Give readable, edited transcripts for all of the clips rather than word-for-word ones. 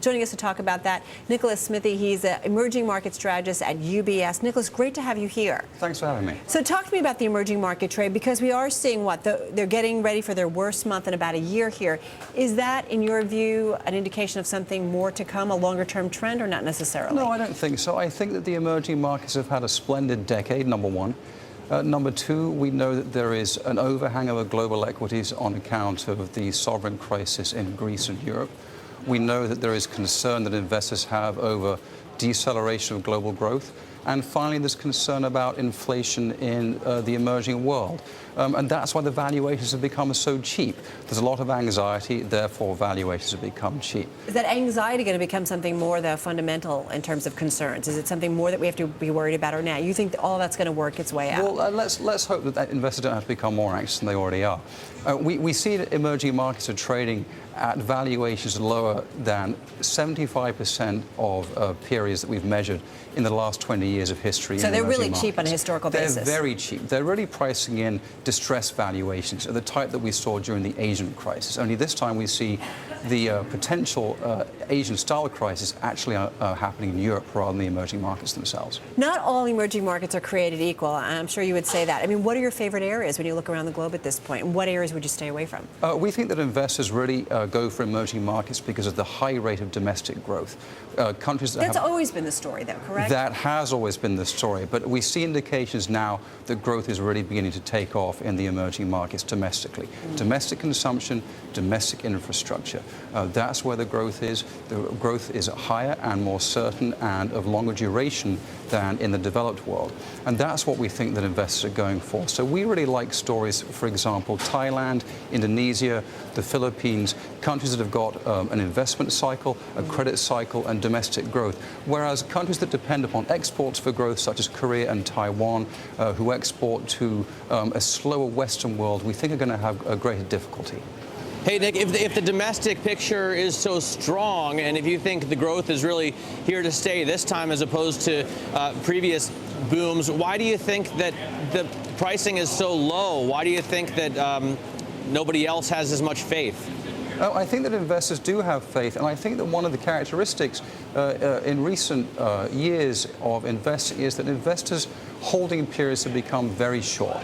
Joining us to talk about that, Nicholas Smithie. He's an emerging market strategist at UBS. Nicholas, great to have you here. Thanks for having me. So talk to me about the emerging market trade, because we are seeing they're getting ready for their worst month in about a year here. Is that, in your view, an indication of something more to come, a longer-term trend, or not necessarily? No, I don't think so. I think that the emerging markets have had a splendid decade, number one. Number two, we know that there is an overhang over global equities on account of the sovereign crisis in Greece and Europe. We know that there is concern that investors have over deceleration of global growth. And finally, there's concern about inflation in the emerging world. And that's why the valuations have become so cheap. There's a lot of anxiety, therefore valuations have become cheap. Is that anxiety going to become something more, though, fundamental in terms of concerns? Is it something more that we have to be worried about, or now? You think that all that's going to work its way out? Well, let's hope that investors don't have to become more anxious than they already are. We see that emerging markets are trading at valuations lower than 75% of periods that we've measured in the last 20 years of history. So they're really cheap on a historical basis. They're very cheap. They're really pricing in distressed valuations of the type that we saw during the Asian crisis. Only this time we see the potential Asian-style crisis actually happening in Europe rather than the emerging markets themselves. Not all emerging markets are created equal. I'm sure you would say that. I mean, what are your favorite areas when you look around the globe at this point? And what areas would you stay away from? We think that investors really go for emerging markets because of the high rate of domestic growth. Countries that That's always been the story, though, correct? That has always been the story, but we see indications now that growth is really beginning to take off in the emerging markets domestically. Domestic consumption, domestic infrastructure. That's where the growth is. The growth is higher and more certain and of longer duration than in the developed world. And that's what we think that investors are going for. So we really like stories, for example, Thailand, Indonesia, the Philippines, countries that have got an investment cycle, a credit cycle, and domestic growth. Whereas countries that depend upon exports for growth, such as Korea and Taiwan, who export to a slower Western world, we think are going to have a greater difficulty. Hey, Nick, if the domestic picture is so strong, and if you think the growth is really here to stay this time as opposed to previous booms, why do you think that the pricing is so low? Why do you think that nobody else has as much faith? I think that investors do have faith, and I think that one of the characteristics in recent years of investing is that investors' holding periods have become very short.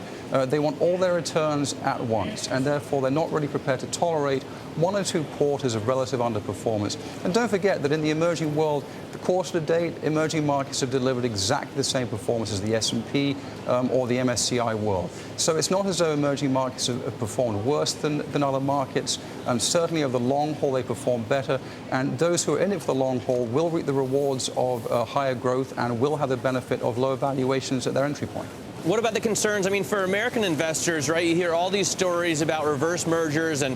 They want all their returns at once, and therefore they're not really prepared to tolerate 1 or 2 quarters of relative underperformance. And don't forget that in the emerging world, the quarter to date, emerging markets have delivered exactly the same performance as the S&P or the MSCI world. So it's not as though emerging markets have performed worse than other markets. Certainly over the long haul, they perform better. And those who are in it for the long haul will reap the rewards of higher growth and will have the benefit of lower valuations at their entry point. What about the concerns? I mean, for American investors, right, you hear all these stories about reverse mergers and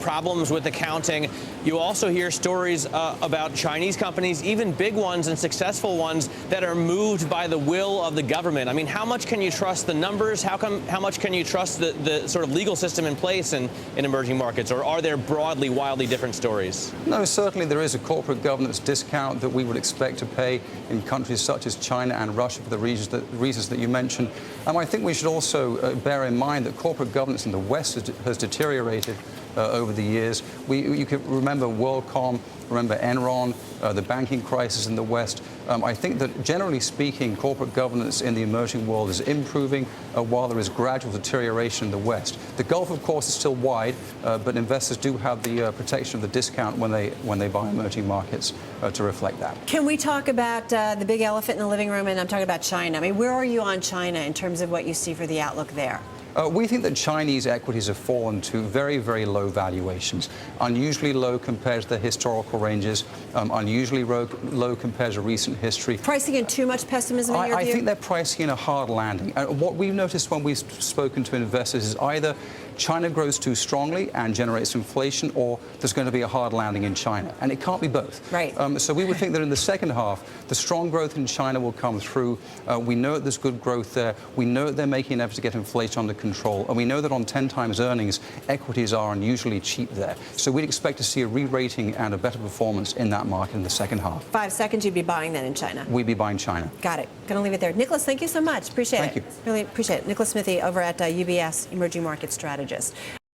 problems with accounting. You also hear stories about Chinese companies, even big ones and successful ones, that are moved by the will of the government. I mean, how much can you trust the numbers? How much can you trust the sort of legal system in place in emerging markets? Or are there broadly, wildly different stories? No, certainly there is a corporate governance discount that we would expect to pay in countries such as China and Russia for the reasons that you mentioned. I think we should also bear in mind that corporate governance in the West has deteriorated over the years. You can remember WorldCom, remember Enron, the banking crisis in the West. I think that generally speaking, corporate governance in the emerging world is improving while there is gradual deterioration in the West. The gulf, of course, is still wide, but investors do have the protection of the discount when they buy emerging markets to reflect that. Can we talk about the big elephant in the living room? And I'm talking about China. I mean, where are you on China in terms of what you see for the outlook there? We think that Chinese equities have fallen to very, very low valuations, unusually low compared to the historical ranges, unusually low compared to recent history. Pricing in too much pessimism in your view? I think they're pricing in a hard landing. What we've noticed when we've spoken to investors is either China grows too strongly and generates inflation, or there's going to be a hard landing in China. And it can't be both. Right. So we would think that in the second half, the strong growth in China will come through. We know that there's good growth there. We know that they're making an effort to get inflation under control. And we know that on 10 times earnings, equities are unusually cheap there. So we'd expect to see a re-rating and a better performance in that market in the second half. 5 seconds, you'd be buying that in China? We'd be buying China. Got it. Going to leave it there. Nicholas, thank you so much. Appreciate it. Thank you. Really appreciate it. Nicholas Smithie over at UBS Emerging Market Strategist.